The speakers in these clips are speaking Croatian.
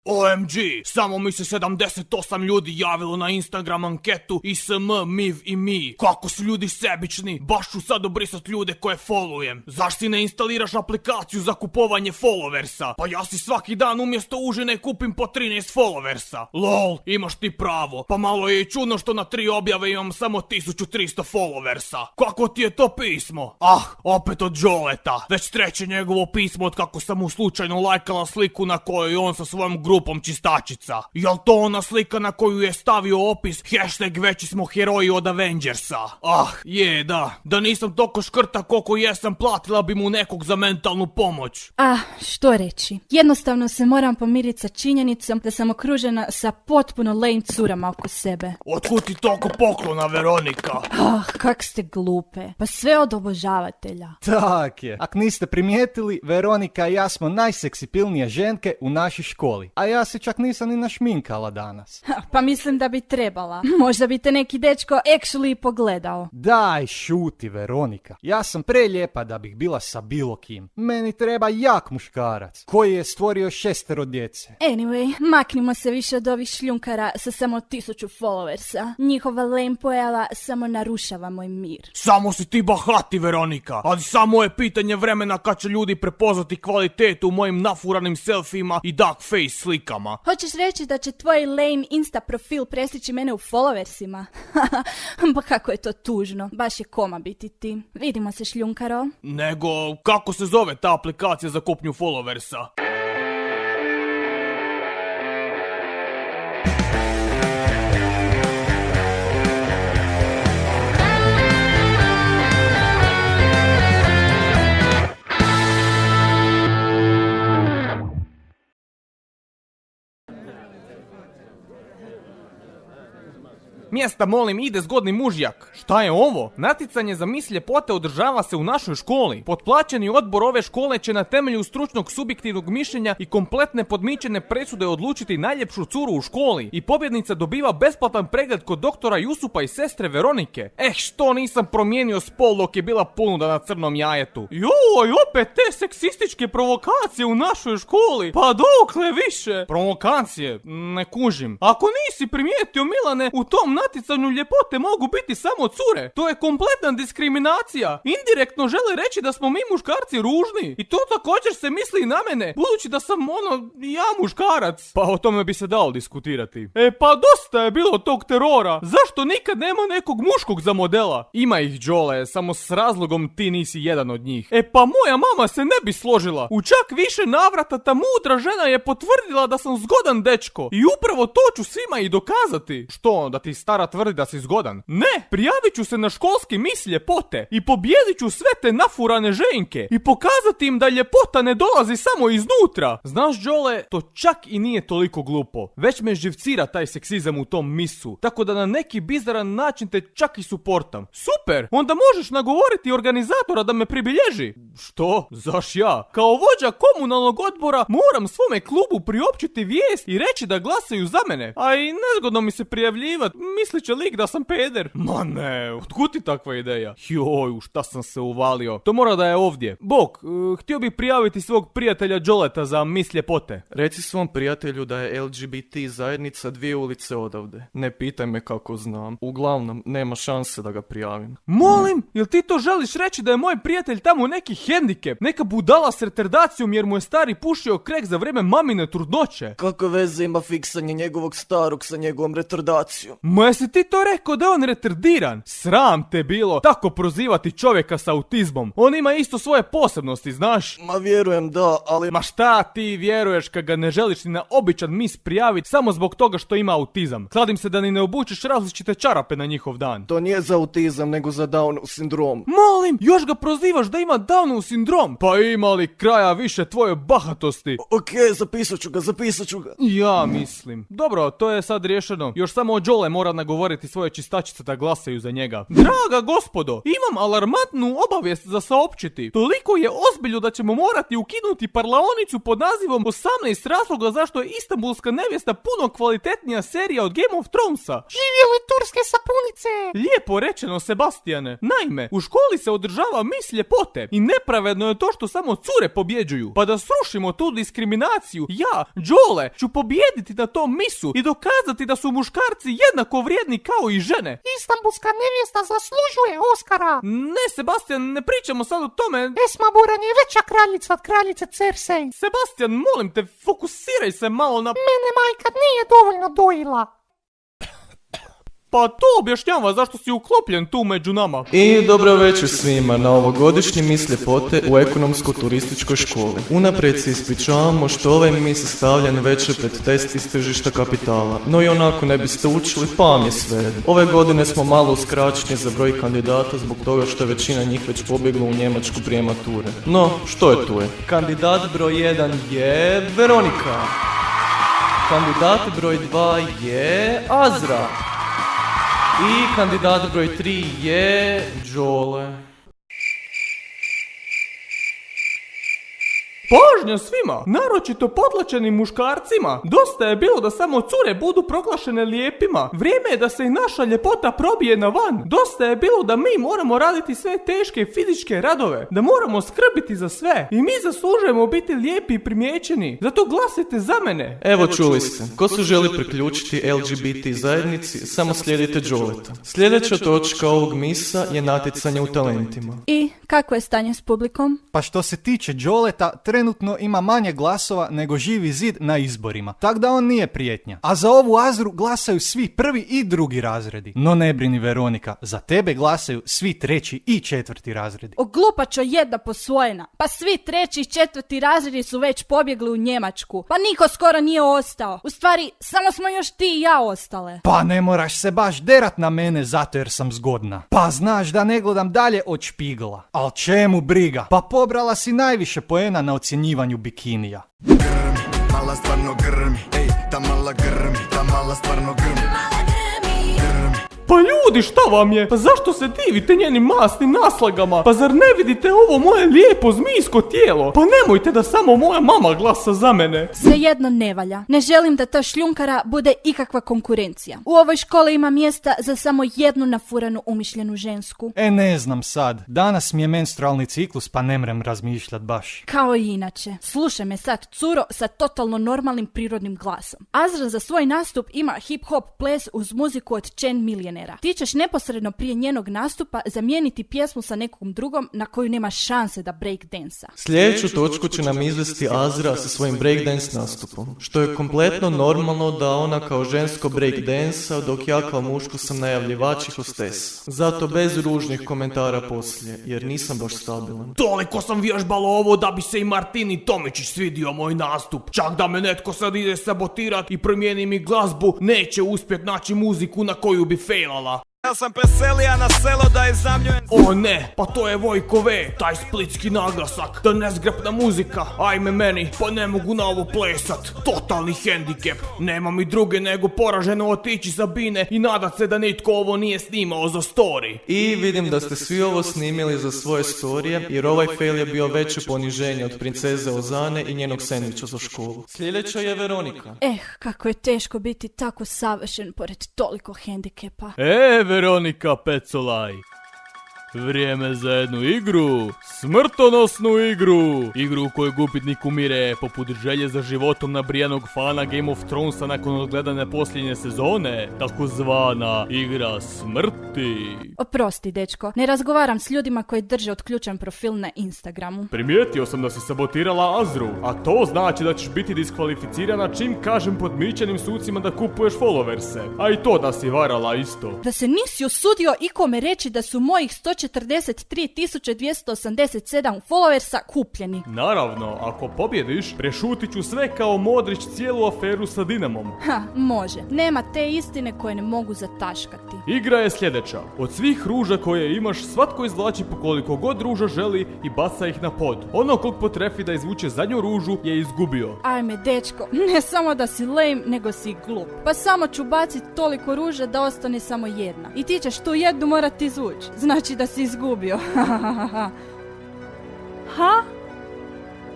OMG, samo mi se 78 ljudi javilo na Instagram anketu ISM, MIV i mi. Kako su ljudi sebični, baš ću sad obrisat ljude koje followujem. Zašto si ne instaliraš aplikaciju za kupovanje followersa? Pa ja si svaki dan umjesto užine kupim po 13 followersa. Lol, imaš ti pravo. Pa malo je i čudno što na 3 objave imam samo 1300 followersa. Kako ti je to pismo? Ah, opet od Joleta. Već treće njegovo pismo od kako sam mu slučajno lajkala sliku na kojoj je on sa svojom grupom čistačica. Jel to ona slika na koju je stavio opis hashtag veći smo heroji od Avengersa? Ah, je, da. Da nisam toliko škrta koliko jesam, platila bi mu nekog za mentalnu pomoć. Što reći? Jednostavno se moram pomiriti sa činjenicom da sam okružena sa potpuno lame curama oko sebe. Otkud ti toliko poklona, Veronika? Kak ste glupe. Pa sve od obožavatelja. Tak je. Ak niste primijetili, Veronika i ja smo najseksipilnije ženke u našoj školi. A ja se čak nisam ni našminkala danas. Pa mislim da bi trebala. Možda bi te neki dečko actually pogledao. Daj, šuti, Veronika. Ja sam prelijepa da bih bila sa bilo kim. Meni treba jak muškarac koji je stvorio 6 djece. Anyway, maknimo se više od ovih šljunkara sa samo 1000 followersa. Njihova lame pojava samo narušava moj mir. Samo si ti bahati, Veronika. Ali samo je pitanje vremena kad će ljudi prepoznati kvalitetu u mojim nafuranim selfijima i dark face slikama. Hoćeš reći da će tvoj lame Insta profil prestići mene u followersima? Pa kako je to tužno. Baš je koma biti ti. Vidimo se, šljunkaro. Nego, kako se zove ta aplikacija za kupnju followersa? Mjesta molim, ide zgodni mužjak. Šta je ovo? Natjecanje za mis ljepote održava se u našoj školi. Potplaćeni odbor ove škole će na temelju stručnog subjektivnog mišljenja i kompletne podmićene presude odlučiti najljepšu curu u školi. I pobjednica dobiva besplatan pregled kod doktora Jusupa i sestre Veronike. Što nisam promijenio spol dok je bila ponuda na crnom jajetu. Joj, opet te seksističke provokacije u našoj školi. Pa dokle više? Provokacije? Ne kužim. Ako nisi primijetio, Milane, u tom natjecanju ljepote mogu biti samo cure. To je kompletna diskriminacija. Indirektno žele reći da smo mi muškarci ružni. I to također se misli i na mene, budući da sam ja muškarac. Pa o tome bi se dalo diskutirati. Pa dosta je bilo tog terora. Zašto nikad nema nekog muškog za modela? Ima ih, Đole, samo s razlogom ti nisi jedan od njih. Pa moja mama se ne bi složila. U čak više navrata ta mudra žena je potvrdila da sam zgodan dečko. I upravo to ću svima i dokazati. Što, da ti stara tvrdi da si zgodan? Ne, prijavit ću se na školski mis ljepote i pobijedit ću sve te nafurane ženke i pokazati im da ljepota ne dolazi samo iznutra. Znaš, Đole, to čak i nije toliko glupo. Već me živcira taj seksizam u tom misu, tako da na neki bizaran način te čak i suportam. Super, onda možeš nagovoriti organizatora da me pribilježi. Što? Zaš ja? Kao vođa komunalnog odbora moram svome klubu priopćiti vijest i reći da glasaju za mene. A i nezgodno mi se prijavljivati. Mislit će lik da sam peder. Ma ne, otkud ti takva ideja? Joj, u šta sam se uvalio. To mora da je ovdje. Bog, htio bih prijaviti svog prijatelja Joleta za mis ljepote. Reci svom prijatelju da je LGBT zajednica 2 ulice odavde. Ne pitaj me kako znam. Uglavnom, nema šanse da ga prijavim. Molim, jel ti to želiš reći da je moj prijatelj tamo neki hendikep? Neka budala s retardacijom jer mu je stari pušio krek za vrijeme mamine trudnoće? Kakve veze ima fiksanje njegovog starog sa njegovom retardacijom? Ma jesi ti to rekao da je on retardiran? Sram te bilo tako prozivati čovjeka sa autizmom. On ima isto svoje posebnosti, znaš? Ma vjerujem da, ali... Ma šta ti vjeruješ kad ga ne želiš ni na običan mis prijaviti samo zbog toga što ima autizam? Kladim se da ni ne obučeš različite čarape na njihov dan. To nije za autizam, nego za Downov sindrom. Molim, još ga prozivaš da ima Downov sindrom? Pa ima li kraja više tvoje bahatosti? Okej, zapisat ću ga. Ja mislim. Dobro, to je sad riješeno. Još samo Đole mora nagovoriti svoje čistačice da glasaju za njega. Draga gospodo, imam alarmantnu obavijest za saopćiti. Toliko je ozbiljno da ćemo morati ukinuti parlaonicu pod nazivom 18 razloga zašto je Istanbulska nevjesta puno kvalitetnija serija od Game of Thronesa. Živjeli turske sapunice! Lijepo rečeno, Sebastijane. Naime, u školi se održava mis ljepote i nepravedno je to što samo cure pobjeđuju. Pa da srušimo tu diskriminaciju, ja, Đole, ću pobijediti na tom misu i dokazati da su muškarci jednako vrijedni kao i žene. Istanbulska nevjesta zaslužuje Oskara! Ne, Sebastian, ne pričamo sad o tome. Esma Buran je veća kraljica od kraljice Cersei. Sebastian, molim te, fokusiraj se malo na... Mene majka nije dovoljno dojila. Pa to objašnjava zašto si uklopljen tu među nama. I dobro večer svima na ovogodišnji mis ljepote u ekonomsko-turističkoj školi. Unaprijed se ispričavamo što ovaj mis stavljen večer pred test iz tržišta kapitala. No i onako ne biste učili, pa vam je sve. Ove godine smo malo uskraćeni za broj kandidata zbog toga što je većina njih već pobjegla u Njemačku prije mature. No, što je tu je? Kandidat broj 1 je Veronika. Kandidat broj 2 je Azra. I kandidat broj 3 je Đole. Pažnja svima, naročito potlačenim muškarcima. Dosta je bilo da samo cure budu proglašene lijepima. Vrijeme je da se i naša ljepota probije na van. Dosta je bilo da mi moramo raditi sve teške fizičke radove. Da moramo skrbiti za sve. I mi zaslužujemo biti lijepi i primijećeni. Zato glasite za mene. Evo čuli ste, ko se želi priključiti LGBT zajednici, samo slijedite Đoleta. Sljedeća točka ovog misa je natjecanje u talentima. I kako je stanje s publikom? Pa što se tiče Đoleta, trenutno ima manje glasova nego Živi zid na izborima, tak da on nije prijetnja. A za ovu Azru glasaju svi prvi i drugi razredi. No ne brini Veronika, za tebe glasaju svi treći i četvrti razredi. O glupačo jedna posvojena. Pa svi treći i četvrti razredi su već pobjegli u Njemačku. Pa niko skoro nije ostao. U stvari, samo smo još ti i ja ostale. Pa ne moraš se baš derat na mene zato jer sam zgodna. Pa znaš da ne gledam dalje od Špigla. Al čemu briga? Pa pobrala si najviše poena na ocjenjivanju bikinija. Grmi, mala stvarno grmi, ej, ta mala grmi, ta mala stvarno grmi. Pa ljudi, šta vam je? Pa zašto se divite njenim masnim naslagama? Pa zar ne vidite ovo moje lijepo zmijsko tijelo? Pa nemojte da samo moja mama glasa za mene. Svejedno ne valja. Ne želim da ta šljunkara bude ikakva konkurencija. U ovoj školi ima mjesta za samo jednu nafuranu umišljenu žensku. Ne znam sad. Danas mi je menstrualni ciklus pa ne mrem razmišljat baš. Kao i inače. Slušaj me sad, curo sa totalno normalnim prirodnim glasom. Azra za svoj nastup ima hip-hop ples uz muziku od Chen Millionera. Ti ćeš neposredno prije njenog nastupa zamijeniti pjesmu sa nekom drugom na koju nema šanse da breakdansa. Sljedeću točku će nam izvesti Azra sa svojim breakdance nastupom, što je kompletno normalno da ona kao žensko breakdansa, dok ja kao muško sam najavljivač i hostes. Zato bez ružnih komentara poslije, jer nisam baš stabilan. Toliko sam vježbalo ovo da bi se i Martini Tomičić svidio moj nastup. Čak da me netko sad ide sabotirat i promijeni mi glazbu, neće uspjet naći muziku na koju bi failala. Ja sam peselija na selo da izamljujem. O ne, pa to je Vojko V, taj splitski naglasak, da nezgrapna muzika, ajme meni, pa ne mogu na ovo plesat, totalni hendikep, nema mi druge nego poraženo otići sa bine i nadat se da nitko ovo nije snimao za story. I vidim da ste svi ovo snimili za svoje storije, jer ovaj fail je bio veće poniženje od princeze Ozane i njenog sendviča za školu. Sljedeća je Veronika. Kako je teško biti tako savršen pored toliko hendikepa. Veronika Pecolaj, vrijeme za jednu igru, smrtonosnu igru. Igru u kojoj gupitnik umire poput želje za životom nabrijanog fana Game of Thronesa nakon odgledane posljednje sezone, takozvana igra smrti. Oprosti, dečko, ne razgovaram s ljudima koji drže otključen profil na Instagramu. Primijetio sam da si sabotirala Azru, a to znači da ćeš biti diskvalificirana čim kažem podmićenim sucima da kupuješ followerse. A i to da si varala isto. Da se nisi usudio ikome reći da su mojih 140 143.287 followersa kupljeni. Naravno, ako pobjediš, prešutit ću sve kao Modrić cijelu aferu sa Dinamom. Ha, može. Nema te istine koje ne mogu zataškati. Igra je sljedeća. Od svih ruža koje imaš, svatko izvlači po koliko god ruža želi i baca ih na pod. Ono kog potrefi da izvuče zadnju ružu je izgubio. Ajme, dečko, ne samo da si lame, nego si i glup. Pa samo ću baciti toliko ruže da ostane samo jedna. I ti ćeš tu jednu morati izvući. Znači da si izgubio. Ha?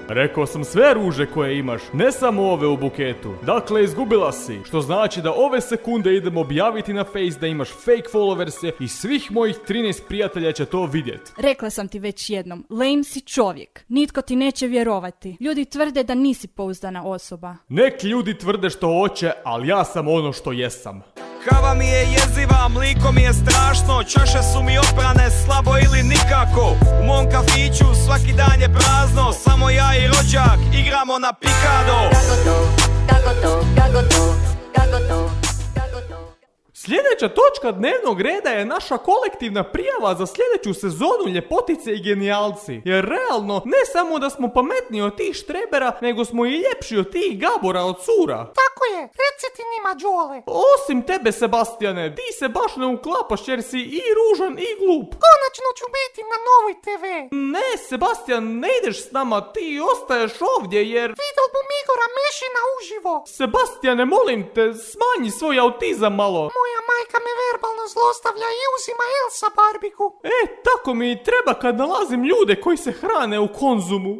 Rekao sam sve ruže koje imaš, ne samo ove u buketu. Dakle, izgubila si, što znači da ove sekunde idem objaviti na Face da imaš fake followerse i svih mojih 13 prijatelja će to vidjet. Rekla sam ti već jednom, lame si čovjek. Nitko ti neće vjerovati. Ljudi tvrde da nisi pouzdana osoba. Nek ljudi tvrde što hoće, ali ja sam ono što jesam. Kava mi je jeziva, mliko mi je strašno, čaše su mi oprane slabo ili nikako. U mom kafiću svaki dan je prazno, samo ja i rođak igramo na pikado. Sljedeća točka dnevnog reda je naša kolektivna prijava za sljedeću sezonu Ljepotice i genijalci. Jer realno, ne samo da smo pametniji od tih štrebera, nego smo i ljepši od tih Gabora od cura. Tako je, reci ti njima, Đole. Osim tebe, Sebastijane, ti se baš ne uklapaš jer si i ružan i glup. Konačno ću biti na Novoj TV. Ne, Sebastian, ne ideš s nama, ti ostaješ ovdje jer... Vidjel bum Igora Mešina uživo. Sebastijane, molim te, smanji svoj autizam malo. Moja majka me verbalno zlostavlja i uzima Elsa barbiku. Tako mi i treba kad nalazim ljude koji se hrane u Konzumu.